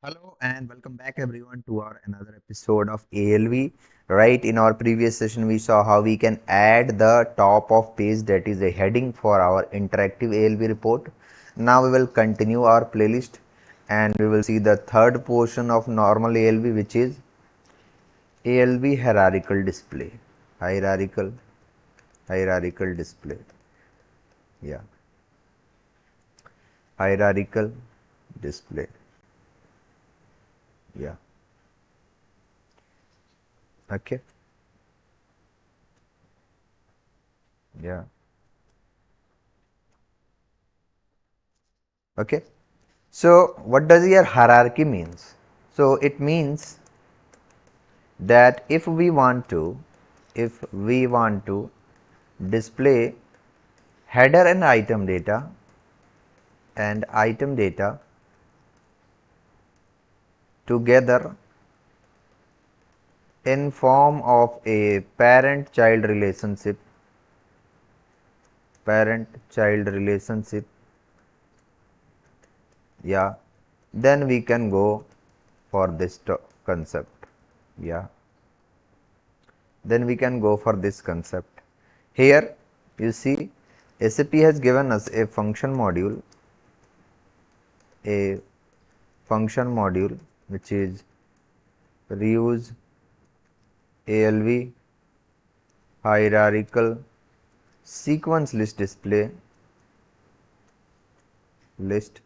Hello and welcome back everyone to our another episode of ALV. Right, in our previous session we saw how we can add the top of page, that is a heading for our interactive ALV report. Now we will continue our playlist and we will see the third portion of normal ALV, which is ALV hierarchical display. Hierarchical hierarchical display. Yeah. Hierarchical display. Yeah. Okay. Yeah. Okay. So what does your hierarchy means? So it means that if we want to display header and item data together in form of a parent child relationship, yeah, then we can go for this concept. Yeah, then we can go for this concept. Here you see SAP has given us a a function module which is reuse ALV hierarchical sequence list display, which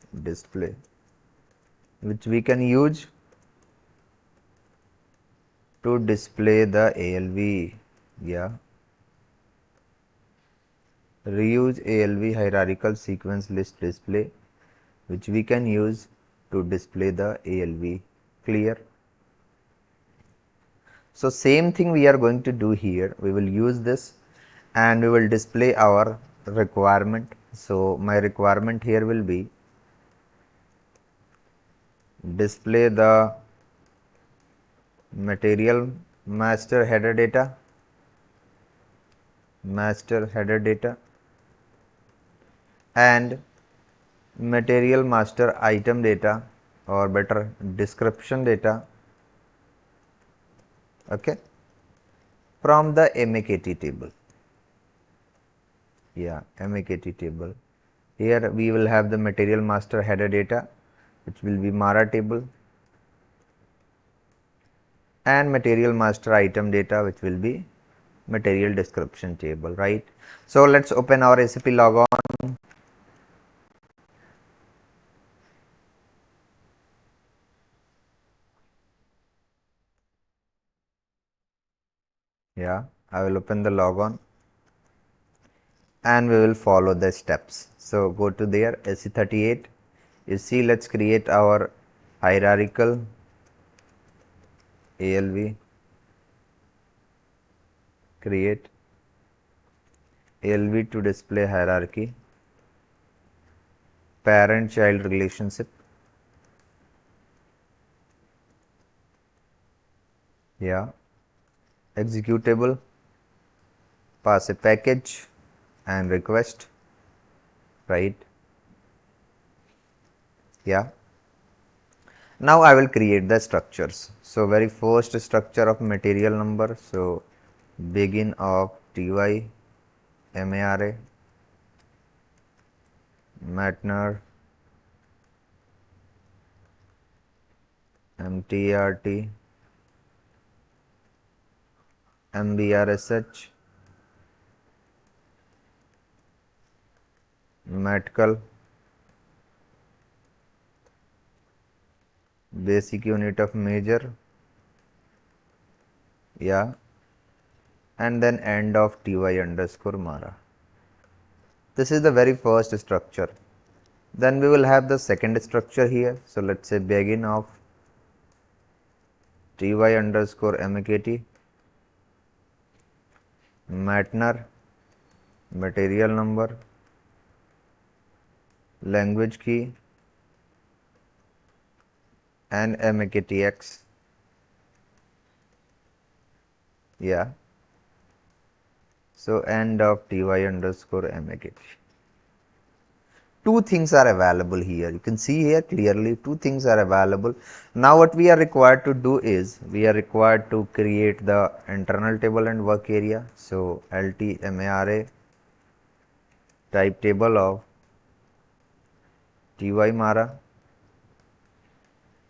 we can use to display the ALV. Yeah, reuse ALV hierarchical sequence list display, which we can use to display the ALV. Clear? So same thing we are going to do here. We will use this and we will display our requirement. So my requirement here will be display the material master header data and material master item data, or better description data, okay, from the MAKT table. Yeah, MAKT table. Here we will have the material master header data, which will be Mara table, and material master item data, which will be material description table, right? So let's open our SAP logon. Yeah, I will open the logon and we will follow the steps. So go to there, SC38. You see, let's create our hierarchical ALV, create ALV to display hierarchy, parent child relationship. Yeah, executable, pass a package and request, right? Yeah. Now I will create the structures. So very first structure of material number. So begin of ty mara matner mtrt mbrsh matcal basic unit of measure. Yeah, and then end of ty underscore mara. This is the very first structure. Then we will have the second structure here. So let's say begin of ty underscore makt matner material number language key and maktx. Yeah, so end of ty underscore makt. two things are available here. You can see here clearly two things are available. Now what we are required to do is we are required to create the internal table and work area. So LTMARA type table of TY Mara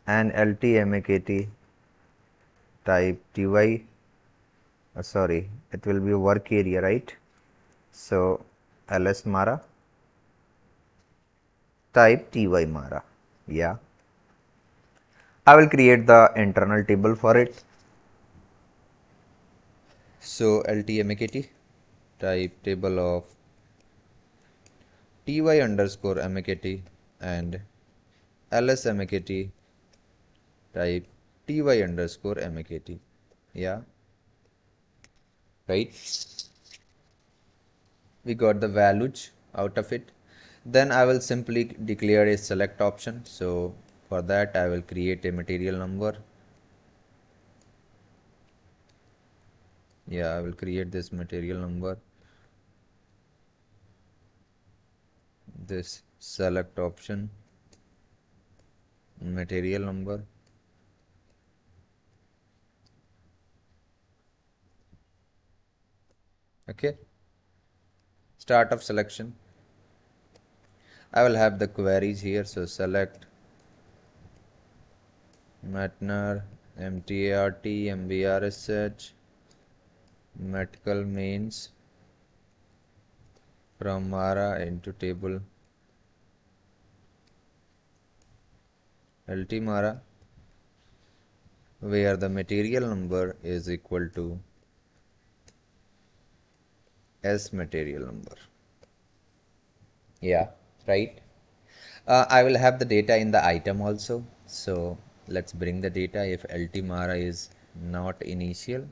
and LTMAKT type TY, sorry, it will be work area, right? So LS Mara type TY Mara. Yeah, I will create the internal table for it. So LTMAKT type table of ty underscore MAKT and ls MAKT type ty underscore MAKT. Yeah, right. We got the values out of it. Then I will simply declare a select option. So for that I will create a material number. Yeah, I will create this material number, this select option material number. Okay, start of selection. I will have the queries here. So select Matner MTART MBRSH medical means from Mara into table LT Mara, where the material number is equal to S material number. Yeah, right. I will have the data in the item also. So let's bring the data. If LT Mara is not initial,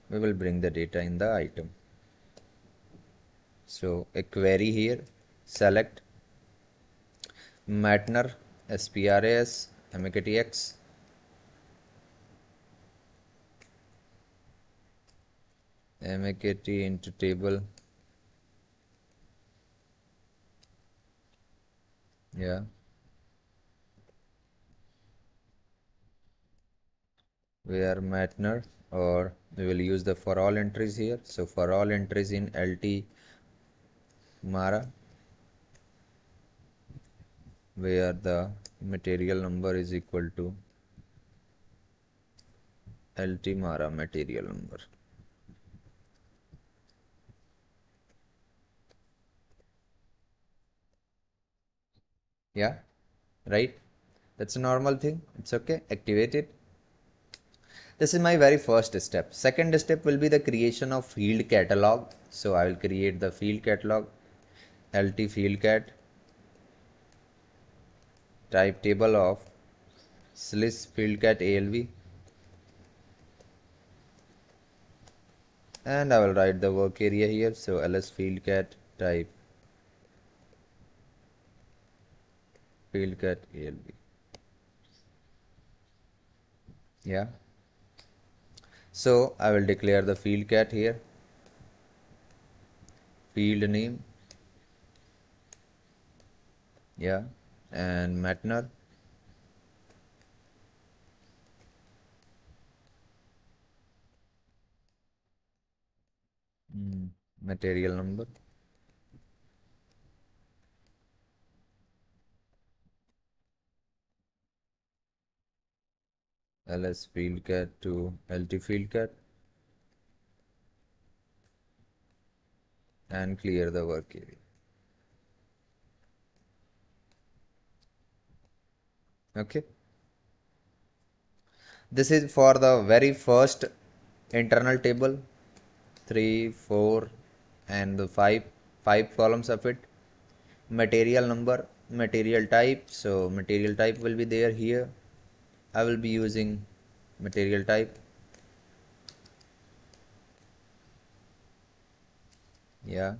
we will bring the data in the item. So a query here, select Matner SPRAS MAKTX MAKT into table. Yeah, where Matner, or we will use the for all entries here. So for all entries in LT Mara, where the material number is equal to LT Mara material number. Yeah, right. That's a normal thing. It's okay. Activate it. This is my very first step. Second step will be the creation of field catalog. So I will create the field catalog, LT field cat type table of slice field cat ALV, and I will write the work area here. So ls field cat type field cat ALV. Yeah. So I will declare the field cat here, field name. Yeah, and Matner. Material number. Ls field cat to LT field cat and clear the work area. Okay. This is for the very first internal table, 3, 4 and the 5 columns of it. Material number, material type. So material type will be there here. I will be using material type. Yeah.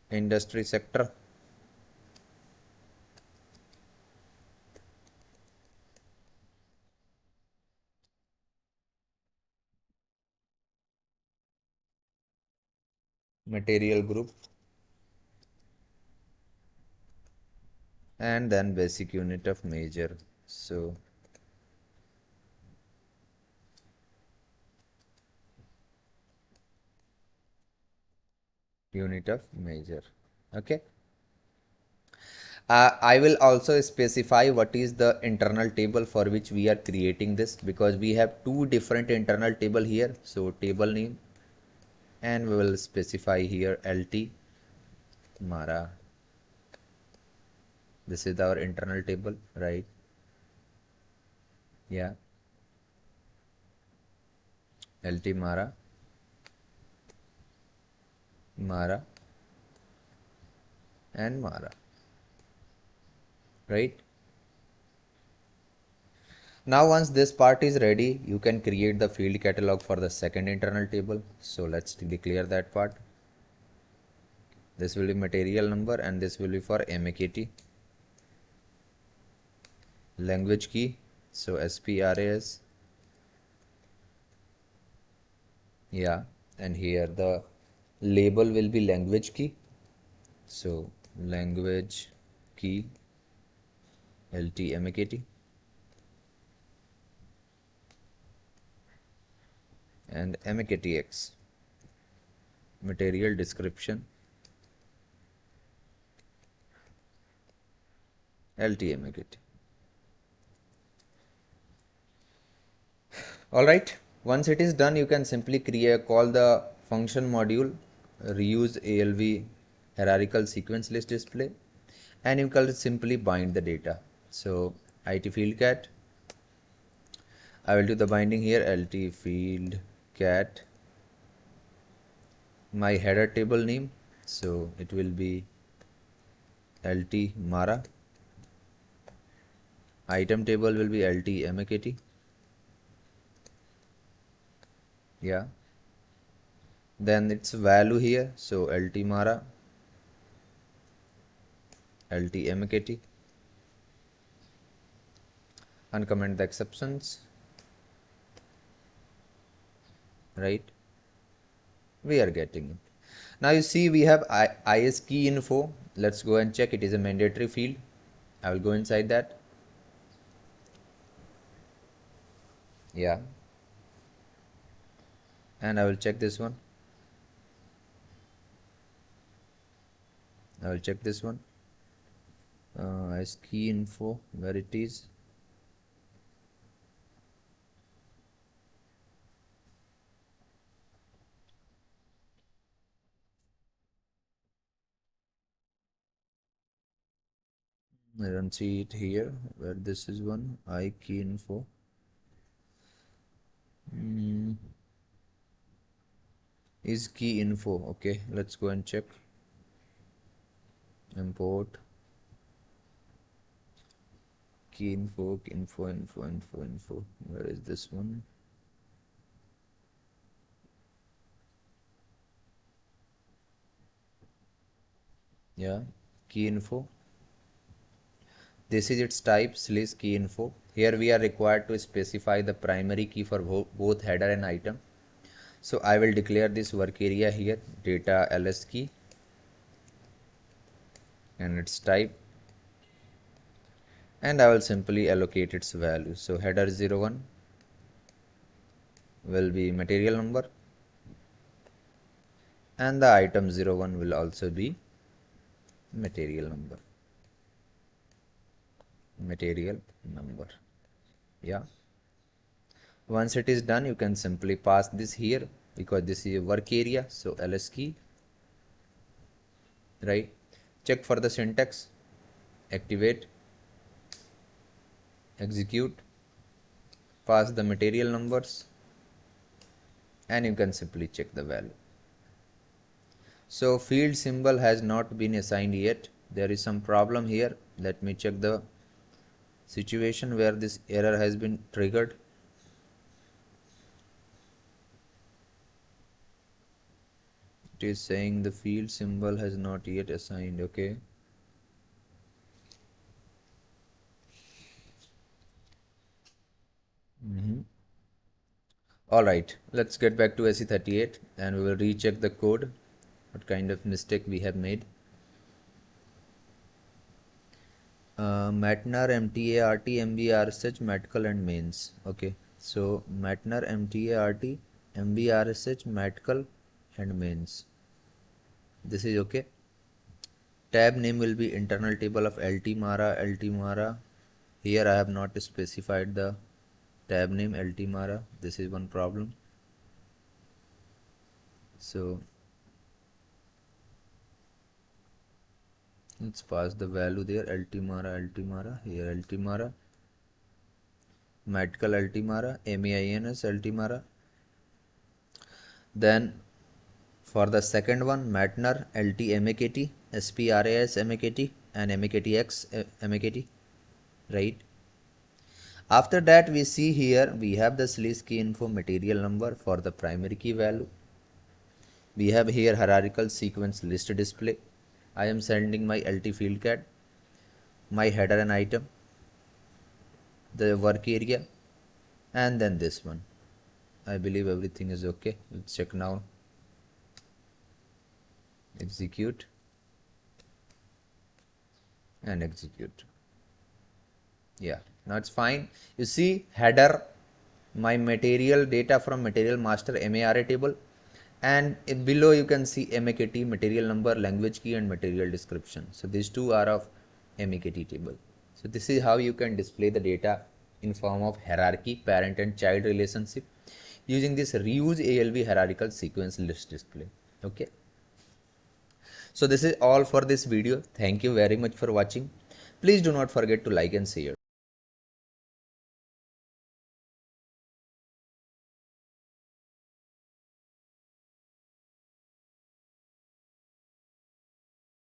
Industry sector. Material group. and then basic unit of measure. So unit of measure. Okay. I will also specify what is the internal table for which we are creating this, because we have two different internal table here. So table name, and we will specify here LT Mara. This is our internal table, right? Yeah. LT Mara, Mara, and Mara, right? Now once this part is ready, you can create the field catalog for the second internal table. So let's declare that part. This will be material number and this will be for MAKT. Language key, so SPRAS. Yeah, and here the label will be language key. So language key LT MAKT. And MAKTX. Material description LT MAKT. Alright, once it is done, you can simply call the function module reuse ALV hierarchical sequence list display, and you can simply bind the data. So IT field cat, I will do the binding here, LT field cat, my header table name, so it will be LT Mara, item table will be LT MAKT. Yeah, then its value here, so LT Mara, LT MAKT, uncomment the exceptions, right? We are getting it. Now you see we have IS key info. Let's go and check. It is a mandatory field. I will go inside that. Yeah, and I will check this one. I will check this one. IS key info, where it is. I don't see it here. Where this is one. I key info. Is key info. Okay, let's go and check. Import key info, info. Where is this one? Yeah, key info. This is its type / key info. Here we are required to specify the primary key for both header and item. So I will declare this work area here, data ls key, and its type, and I will simply allocate its value. So header 01 will be material number, and the item 01 will also be material number. Yeah, once it is done, you can simply pass this here, because this is a work area. So ls key, right? Check for the syntax, activate, execute, pass the material numbers, and you can simply check the value. So field symbol has not been assigned yet. There is some problem here. Let me check the situation where this error has been triggered. It is saying the field symbol has not yet assigned. Okay. Alright, let's get back to SE38 and we will recheck the code, what kind of mistake we have made. Matner, MTART, MBRSH, Medical and Mains. Okay, so Matner, MTART, MBRSH, Medical and Mains. This is okay. Tab name will be internal table of LT Mara. Here I have not specified the tab name LT Mara. This is one problem. So let's pass the value there. LT Mara. Here LT Mara. Medical LT Mara. MAINS LT Mara. Then for the second one, Matner LT MAKT, SPRAS MAKT, and MAKTX MAKT, right? After that, we see here we have the slice key info material number for the primary key value. We have here hierarchical sequence list display. I am sending my LT field cat, my header and item, the work area, and then this one. I believe everything is okay. Let's check now. Execute and execute. Yeah, now it's fine. You see header, my material data from material master MARA table, and below you can see MAKT, material number, language key, and material description. So these two are of MAKT table. So this is how you can display the data in form of hierarchy, parent and child relationship using this reuse ALV hierarchical sequence list display. Okay. So this is all for this video. Thank you very much for watching. Please do not forget to like and share.